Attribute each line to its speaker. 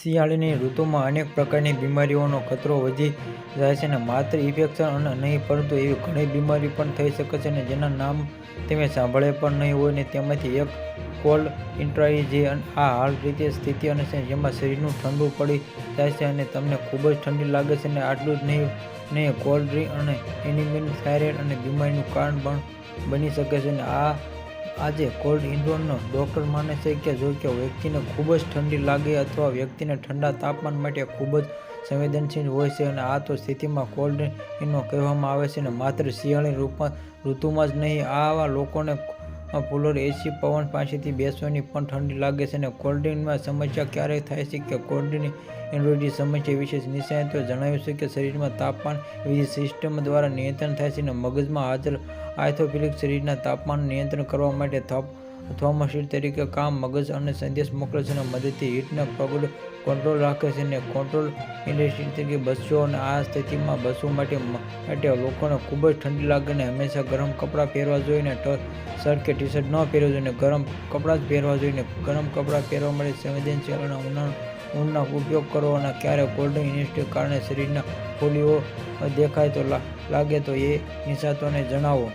Speaker 1: શિયાળાની ઋતુમાં અનેક પ્રકારની બીમારીઓનો ખતરો વધી જાય છે અને માત્ર ઇન્ફેક્શન અને નહીં પરંતુ એવી ઘણી બીમારી પણ થઈ શકે છે અને જેના નામ તમે સાંભળ્યા પણ નહીં હોય ને તેમાંથી એક કોલ્ડ ઇન્ટ્રાઈ જે આ હાલ રીતે સ્થિતિ અને છે જેમાં શરીરનું ઠંડુ પડી જાય છે અને તમને ખૂબ જ ઠંડી લાગે છે અને આટલું જ નહીં કોલ્ડ ડ્રિંક અને એનિમિક થાઇરોઇડ અને બીમારીનું કારણ પણ બની શકે છે અને આજે કોલ્ડ ઇન્ડોરનો ડૉક્ટર માને છે કે જો કે વ્યક્તિને ખૂબ જ ઠંડી લાગે અથવા વ્યક્તિને ઠંડા તાપમાન માટે ખૂબ જ સંવેદનશીલ હોય છે અને આ તો સ્થિતિમાં કોલ્ડ ઇનો કહેવામાં આવે છે અને માત્ર શિયાળાની ઋતુમાં જ નહીં આવા લોકોને કુલર એસી પવન પાસેથી બેસવાની પણ ઠંડી લાગે છે અને કોલ્ડ્રિંકમાં સમસ્યા ક્યારે થાય છે કે કોલ્ડ્રિંક એનર્જી સમસ્યા વિશે નિષ્ણાતોએ જણાવ્યું છે કે શરીરમાં તાપમાન વિવિધ સિસ્ટમ દ્વારા નિયંત્રણ થાય છે અને મગજમાં હાજર આર્થોફિલિક શરીરના તાપમાન નિયંત્રણ કરવા માટે થર્મોસ્ટેટ તરીકે કામ મગજ અને સંદેશ મોકલે છે અને મદદથી હીટને પકડ કંટ્રોલ રાખે છે અને કંટ્રોલ ઇન્ડસ્ટ્રી તરીકે બસો અને આ સ્થિતિમાં બસવા માટે લોકોને ખૂબ જ ઠંડી લાગે અને હંમેશા ગરમ કપડાં પહેરવા જોઈએ અને શર્ટ કે ટી શર્ટ ન પહેરવા જોઈએ અને ગરમ કપડાં જ પહેરવા જોઈએ ગરમ કપડાં પહેરવા માટે સંવેદનશીલ અને ઊનનો ઉપયોગ કરો અને ક્યારેક કોલ્ડ ઇન્ડસ્ટ્રી કારણે શરીરના ફોલ્લીઓ દેખાય તો લાગે તો એ નિષ્ણાતોને જણાવો।